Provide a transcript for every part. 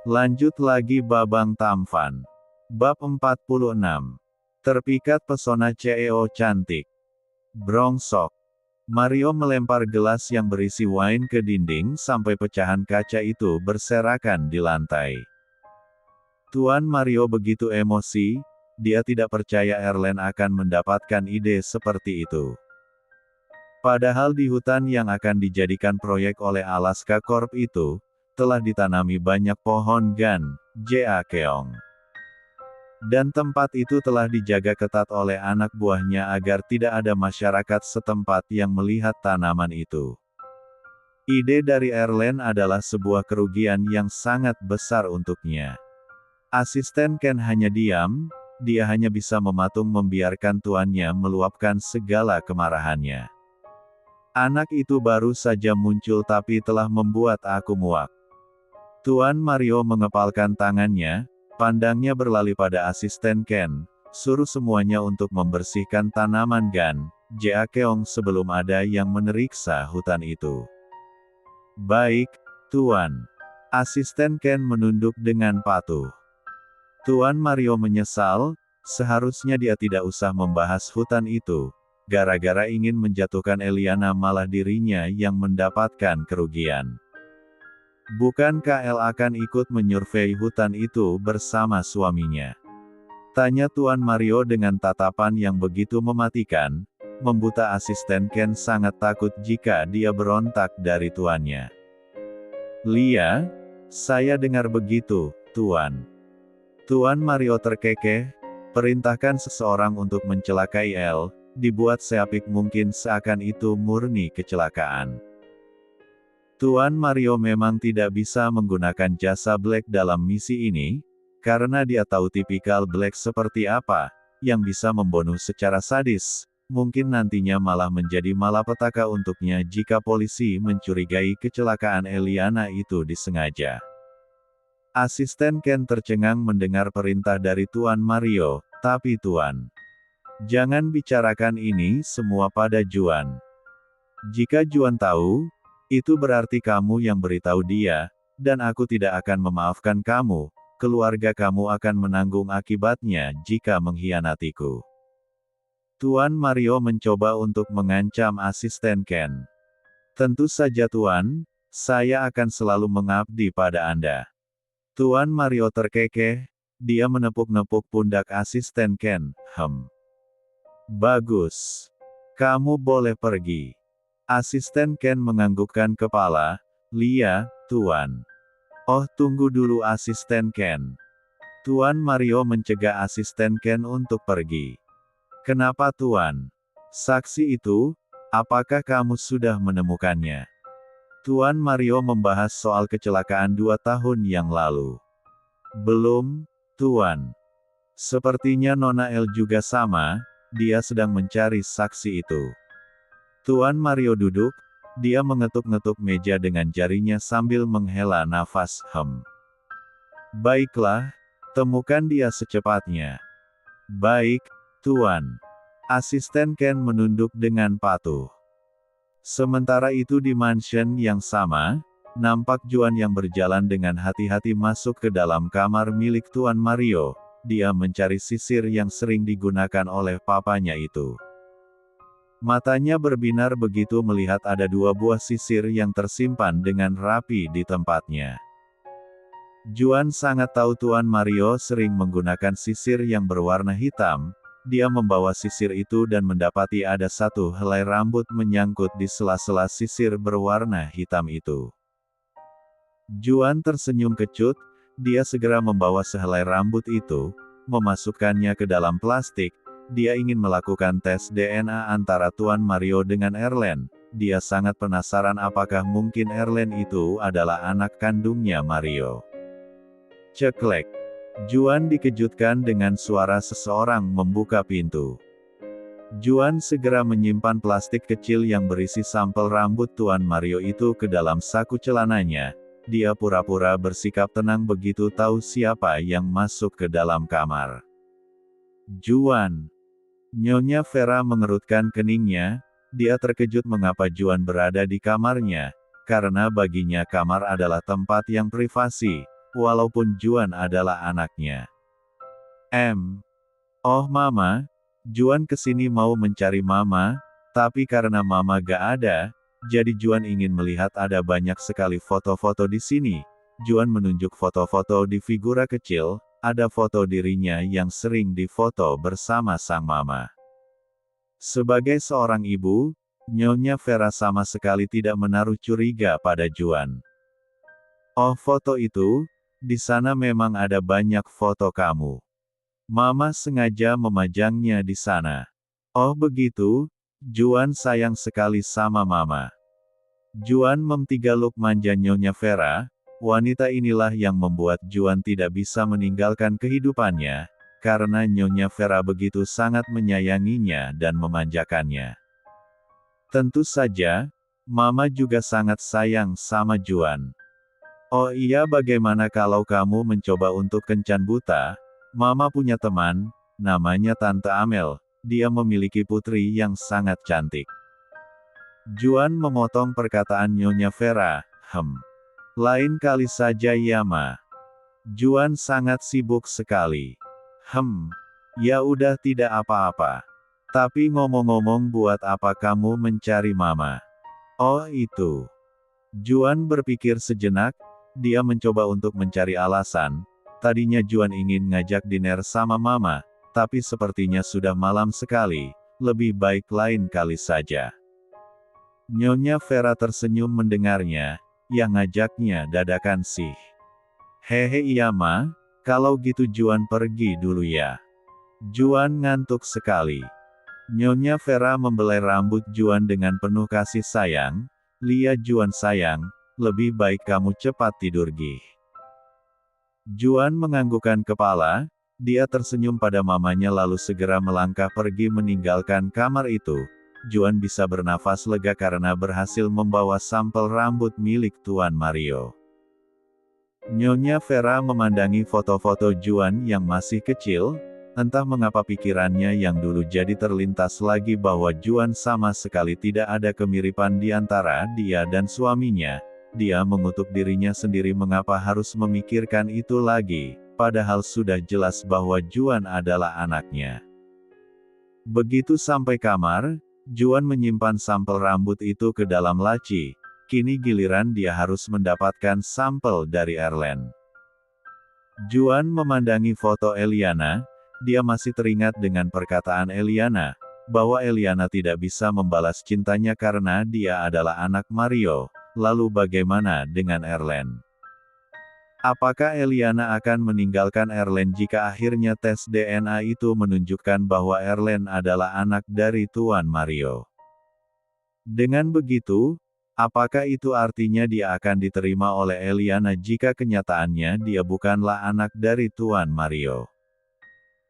Lanjut lagi Babang Tampan. Bab 46. Terpikat pesona CEO cantik. Brongsok. Mario melempar gelas yang berisi wine ke dinding sampai pecahan kaca itu berserakan di lantai. Tuan Mario begitu emosi, dia tidak percaya Erlen akan mendapatkan ide seperti itu. Padahal di hutan yang akan dijadikan proyek oleh Alaska Corp itu, telah ditanami banyak pohon gan, Ja Keong. Dan tempat itu telah dijaga ketat oleh anak buahnya agar tidak ada masyarakat setempat yang melihat tanaman itu. Ide dari Erlen adalah sebuah kerugian yang sangat besar untuknya. Asisten Ken hanya diam, dia hanya bisa mematung membiarkan tuannya meluapkan segala kemarahannya. Anak itu baru saja muncul tapi telah membuat aku muak. Tuan Mario mengepalkan tangannya, pandangnya beralih pada asisten Ken, suruh semuanya untuk membersihkan tanaman gan, Ja Keong sebelum ada yang memeriksa hutan itu. Baik, Tuan. Asisten Ken menunduk dengan patuh. Tuan Mario menyesal, seharusnya dia tidak usah membahas hutan itu. Gara-gara ingin menjatuhkan Eliana malah dirinya yang mendapatkan kerugian. Bukankah El akan ikut menyurvei hutan itu bersama suaminya? Tanya Tuan Mario dengan tatapan yang begitu mematikan, membuta asisten Ken sangat takut jika dia berontak dari tuannya. Lia, saya dengar begitu, Tuan. Tuan Mario terkekeh, perintahkan seseorang untuk mencelakai El, dibuat seapik mungkin seakan itu murni kecelakaan. Tuan Mario memang tidak bisa menggunakan jasa Black dalam misi ini, karena dia tahu tipikal Black seperti apa, yang bisa membunuh secara sadis, mungkin nantinya malah menjadi malapetaka untuknya jika polisi mencurigai kecelakaan Eliana itu disengaja. Asisten Ken tercengang mendengar perintah dari Tuan Mario, tapi Tuan, jangan bicarakan ini semua pada Juan. Jika Juan tahu, itu berarti kamu yang beritahu dia, dan aku tidak akan memaafkan kamu, keluarga kamu akan menanggung akibatnya jika mengkhianatiku. Tuan Mario mencoba untuk mengancam asisten Ken. Tentu saja Tuan, saya akan selalu mengabdi pada Anda. Tuan Mario terkekeh, dia menepuk-nepuk pundak asisten Ken, Bagus. Kamu boleh pergi. Asisten Ken menganggukkan kepala, Lia, Tuan. Oh tunggu dulu asisten Ken. Tuan Mario mencegah asisten Ken untuk pergi. Kenapa Tuan? Saksi itu, apakah kamu sudah menemukannya? Tuan Mario membahas soal kecelakaan 2 tahun yang lalu. Belum, Tuan. Sepertinya Nona El juga sama, dia sedang mencari saksi itu. Tuan Mario duduk, dia mengetuk-ngetuk meja dengan jarinya sambil menghela nafas, Baiklah, temukan dia secepatnya. Baik, Tuan. Asisten Ken menunduk dengan patuh. Sementara itu di mansion yang sama, nampak Juan yang berjalan dengan hati-hati masuk ke dalam kamar milik Tuan Mario. Dia mencari sisir yang sering digunakan oleh papanya itu. Matanya berbinar begitu melihat ada 2 buah sisir yang tersimpan dengan rapi di tempatnya. Juan sangat tahu Tuan Mario sering menggunakan sisir yang berwarna hitam. Dia membawa sisir itu dan mendapati ada 1 helai rambut menyangkut di sela-sela sisir berwarna hitam itu. Juan tersenyum kecut, dia segera membawa sehelai rambut itu, memasukkannya ke dalam plastik. Dia ingin melakukan tes DNA antara Tuan Mario dengan Erlen. Dia sangat penasaran apakah mungkin Erlen itu adalah anak kandungnya Mario. Ceklek. Juan dikejutkan dengan suara seseorang membuka pintu. Juan segera menyimpan plastik kecil yang berisi sampel rambut Tuan Mario itu ke dalam saku celananya. Dia pura-pura bersikap tenang begitu tahu siapa yang masuk ke dalam kamar. Juan. Nyonya Vera mengerutkan keningnya, dia terkejut mengapa Juan berada di kamarnya, karena baginya kamar adalah tempat yang privasi, walaupun Juan adalah anaknya. Oh Mama, Juan kesini mau mencari Mama, tapi karena Mama gak ada, jadi Juan ingin melihat ada banyak sekali foto-foto di sini. Juan menunjuk foto-foto di figura kecil, ada foto dirinya yang sering difoto bersama sang mama. Sebagai seorang ibu, Nyonya Vera sama sekali tidak menaruh curiga pada Juan. Oh foto itu, di sana memang ada banyak foto kamu. Mama sengaja memajangnya di sana. Oh begitu, Juan sayang sekali sama Mama. Juan memtigaluk manja Nyonya Vera, wanita inilah yang membuat Juan tidak bisa meninggalkan kehidupannya, karena Nyonya Vera begitu sangat menyayanginya dan memanjakannya. Tentu saja, Mama juga sangat sayang sama Juan. Oh iya bagaimana kalau kamu mencoba untuk kencan buta? Mama punya teman, namanya Tante Amel, dia memiliki putri yang sangat cantik. Juan memotong perkataan Nyonya Vera, lain kali saja ya Ma. Juan sangat sibuk sekali. Ya udah tidak apa-apa. Tapi ngomong-ngomong buat apa kamu mencari Mama? Oh itu. Juan berpikir sejenak, dia mencoba untuk mencari alasan. Tadinya Juan ingin ngajak dinner sama Mama, tapi sepertinya sudah malam sekali, lebih baik lain kali saja. Nyonya Vera tersenyum mendengarnya, yang ngajaknya dadakan sih. Hehe iya Ma, kalau gitu Juan pergi dulu ya. Juan ngantuk sekali. Nyonya Vera membelai rambut Juan dengan penuh kasih sayang, Lia Juan sayang, lebih baik kamu cepat tidur gih. Juan menganggukkan kepala, dia tersenyum pada mamanya lalu segera melangkah pergi meninggalkan kamar itu. Juan bisa bernafas lega karena berhasil membawa sampel rambut milik Tuan Mario. Nyonya Vera memandangi foto-foto Juan yang masih kecil, entah mengapa pikirannya yang dulu jadi terlintas lagi bahwa Juan sama sekali tidak ada kemiripan di antara dia dan suaminya. Dia mengutuk dirinya sendiri mengapa harus memikirkan itu lagi, padahal sudah jelas bahwa Juan adalah anaknya. Begitu sampai kamar, Juan menyimpan sampel rambut itu ke dalam laci, kini giliran dia harus mendapatkan sampel dari Erlen. Juan memandangi foto Eliana, dia masih teringat dengan perkataan Eliana, bahwa Eliana tidak bisa membalas cintanya karena dia adalah anak Mario, lalu bagaimana dengan Erlen? Apakah Eliana akan meninggalkan Erlen jika akhirnya tes DNA itu menunjukkan bahwa Erlen adalah anak dari Tuan Mario? Dengan begitu, apakah itu artinya dia akan diterima oleh Eliana jika kenyataannya dia bukanlah anak dari Tuan Mario?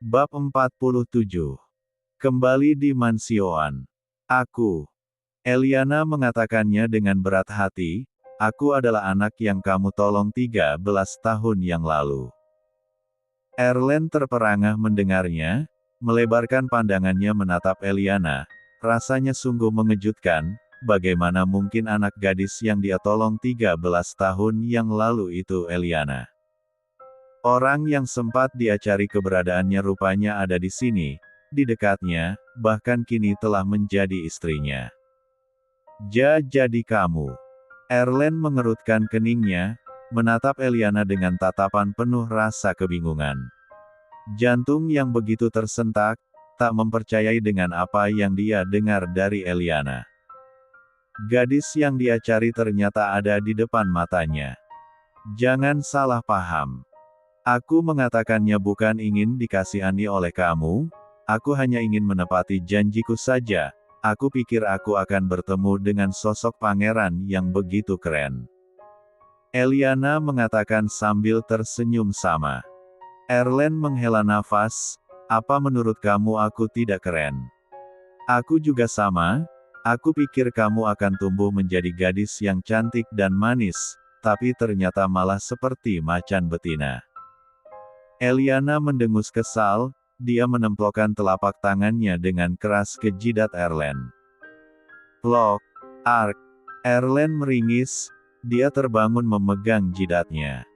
Bab 47. Kembali di Mansioan. Eliana mengatakannya dengan berat hati, aku adalah anak yang kamu tolong 13 tahun yang lalu. Erlen terperangah mendengarnya, melebarkan pandangannya menatap Eliana, rasanya sungguh mengejutkan, bagaimana mungkin anak gadis yang dia tolong 13 tahun yang lalu itu Eliana. Orang yang sempat dia cari keberadaannya rupanya ada di sini, di dekatnya, bahkan kini telah menjadi istrinya. Jadi kamu. Erlen mengerutkan keningnya, menatap Eliana dengan tatapan penuh rasa kebingungan. Jantung yang begitu tersentak, tak mempercayai dengan apa yang dia dengar dari Eliana. Gadis yang dia cari ternyata ada di depan matanya. Jangan salah paham. Aku mengatakannya bukan ingin dikasihani oleh kamu, aku hanya ingin menepati janjiku saja. Aku pikir aku akan bertemu dengan sosok pangeran yang begitu keren. Eliana mengatakan sambil tersenyum sama. Erlen menghela nafas, apa menurut kamu aku tidak keren? Aku juga sama, aku pikir kamu akan tumbuh menjadi gadis yang cantik dan manis, tapi ternyata malah seperti macan betina. Eliana mendengus kesal, dia menemplokkan telapak tangannya dengan keras ke jidat Erlen. Plok, ark. Erlen meringis, dia terbangun memegang jidatnya.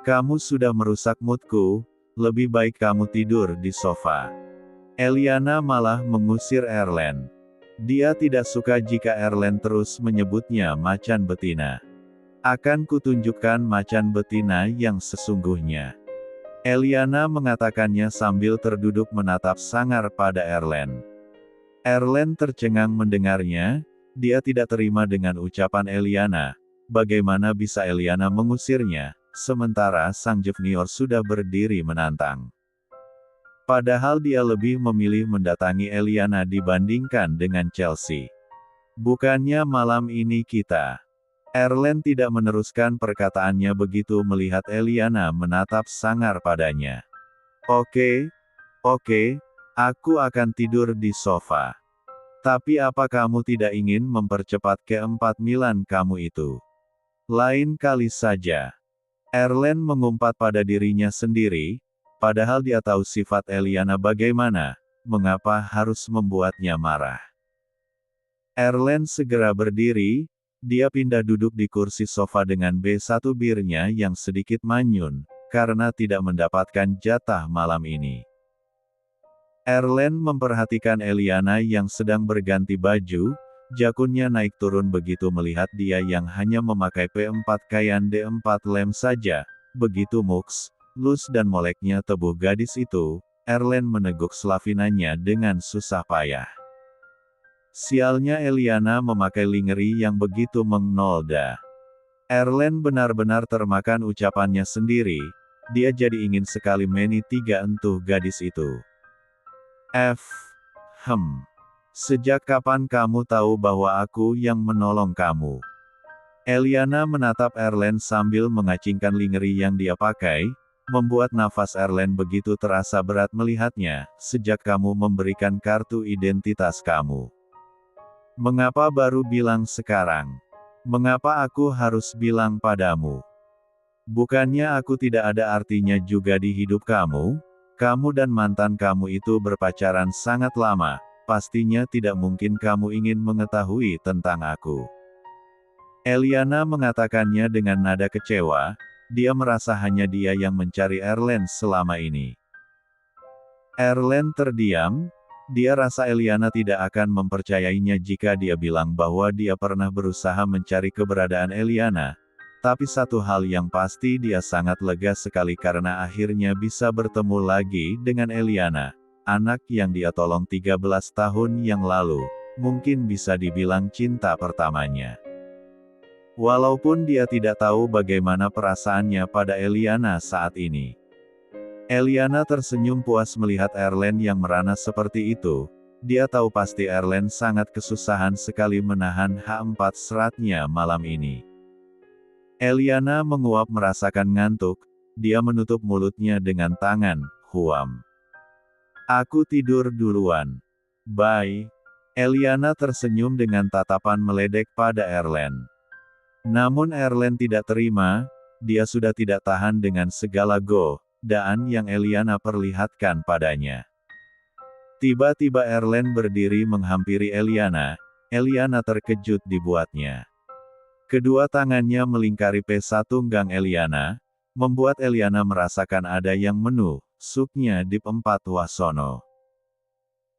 Kamu sudah merusak moodku, lebih baik kamu tidur di sofa. Eliana malah mengusir Erlen. Dia tidak suka jika Erlen terus menyebutnya macan betina. Akan kutunjukkan macan betina yang sesungguhnya. Eliana mengatakannya sambil terduduk menatap sangar pada Erlen. Erlen tercengang mendengarnya, dia tidak terima dengan ucapan Eliana. Bagaimana bisa Eliana mengusirnya, sementara sang junior sudah berdiri menantang. Padahal dia lebih memilih mendatangi Eliana dibandingkan dengan Chelsea. Bukannya malam ini kita. Erlen tidak meneruskan perkataannya begitu melihat Eliana menatap sangar padanya. Oke, aku akan tidur di sofa. Tapi apa kamu tidak ingin mempercepat ke-4 Milan kamu itu? Lain kali saja. Erlen mengumpat pada dirinya sendiri, padahal dia tahu sifat Eliana bagaimana, mengapa harus membuatnya marah. Erlen segera berdiri, dia pindah duduk di kursi sofa dengan B1 birnya yang sedikit manyun, karena tidak mendapatkan jatah malam ini. Erlen memperhatikan Eliana yang sedang berganti baju, jakunnya naik turun begitu melihat dia yang hanya memakai P4 kain D4 lem saja, begitu mulus dan moleknya tubuh gadis itu, Erlen meneguk Slavinanya dengan susah payah. Sialnya Eliana memakai lingerie yang begitu mengnoda. Erlen benar-benar termakan ucapannya sendiri, dia jadi ingin sekali meni 3 entuh gadis itu. Sejak kapan kamu tahu bahwa aku yang menolong kamu? Eliana menatap Erlen sambil mengacingkan lingerie yang dia pakai, membuat nafas Erlen begitu terasa berat melihatnya, sejak kamu memberikan kartu identitas kamu. Mengapa baru bilang sekarang? Mengapa aku harus bilang padamu? Bukannya aku tidak ada artinya juga di hidup kamu? Kamu dan mantan kamu itu berpacaran sangat lama, pastinya tidak mungkin kamu ingin mengetahui tentang aku. Eliana mengatakannya dengan nada kecewa, dia merasa hanya dia yang mencari Erlen selama ini. Erlen terdiam. Dia rasa Eliana tidak akan mempercayainya jika dia bilang bahwa dia pernah berusaha mencari keberadaan Eliana. Tapi satu hal yang pasti dia sangat lega sekali karena akhirnya bisa bertemu lagi dengan Eliana, anak yang dia tolong 13 tahun yang lalu, mungkin bisa dibilang cinta pertamanya. Walaupun dia tidak tahu bagaimana perasaannya pada Eliana saat ini. Eliana tersenyum puas melihat Erlen yang merana seperti itu, dia tahu pasti Erlen sangat kesusahan sekali menahan H4 seratnya malam ini. Eliana menguap merasakan ngantuk, dia menutup mulutnya dengan tangan, huam. Aku tidur duluan. Bye. Eliana tersenyum dengan tatapan meledek pada Erlen. Namun Erlen tidak terima, dia sudah tidak tahan dengan segala godaan yang Eliana perlihatkan padanya. Tiba-tiba Erlen berdiri menghampiri Eliana, Eliana terkejut dibuatnya. Kedua tangannya melingkari P1 gang Eliana, membuat Eliana merasakan ada yang menusuknya di 4 wasono.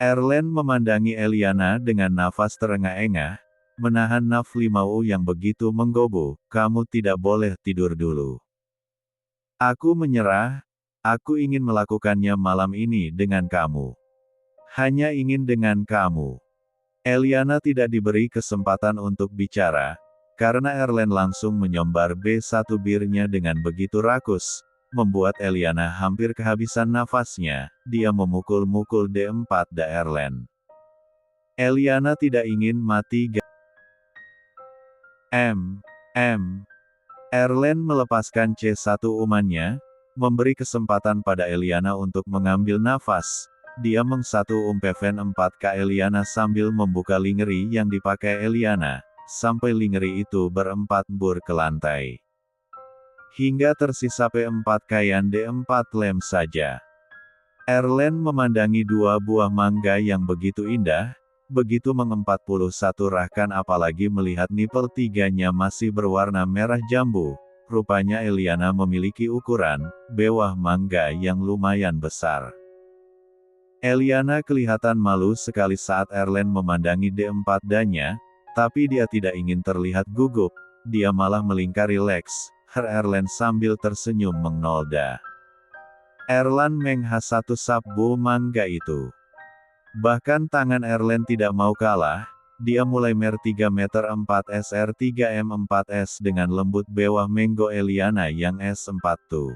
Erlen memandangi Eliana dengan nafas terengah-engah, menahan naflimau yang begitu menggobu, kamu tidak boleh tidur dulu. Aku menyerah, aku ingin melakukannya malam ini dengan kamu. Hanya ingin dengan kamu. Eliana tidak diberi kesempatan untuk bicara, karena Erlen langsung menyombar B1 birnya dengan begitu rakus, membuat Eliana hampir kehabisan nafasnya, dia memukul-mukul D4 Erlen. Eliana tidak ingin mati. Erlen melepaskan C1 umannya, memberi kesempatan pada Eliana untuk mengambil nafas. Dia meng1 umpeven 4 ke Eliana sambil membuka lingerie yang dipakai Eliana, sampai lingerie itu berempatbur ke lantai. Hingga tersisa P4 kain D4 lem saja. Erlen memandangi 2 buah mangga yang begitu indah, begitu meng41 rahkan apalagi melihat nipel 3-nya masih berwarna merah jambu, rupanya Eliana memiliki ukuran bewah mangga yang lumayan besar. Eliana kelihatan malu sekali saat Erlen memandangi D4-nya, tapi dia tidak ingin terlihat gugup, dia malah melingkari Lex, Erlen sambil tersenyum mengnolda. Erlan menghasatu sapu mangga itu. Bahkan tangan Erlen tidak mau kalah, dia mulai mer 3 meter 4 SR 3 M4S dengan lembut bewah Menggo Eliana yang S4 tuh.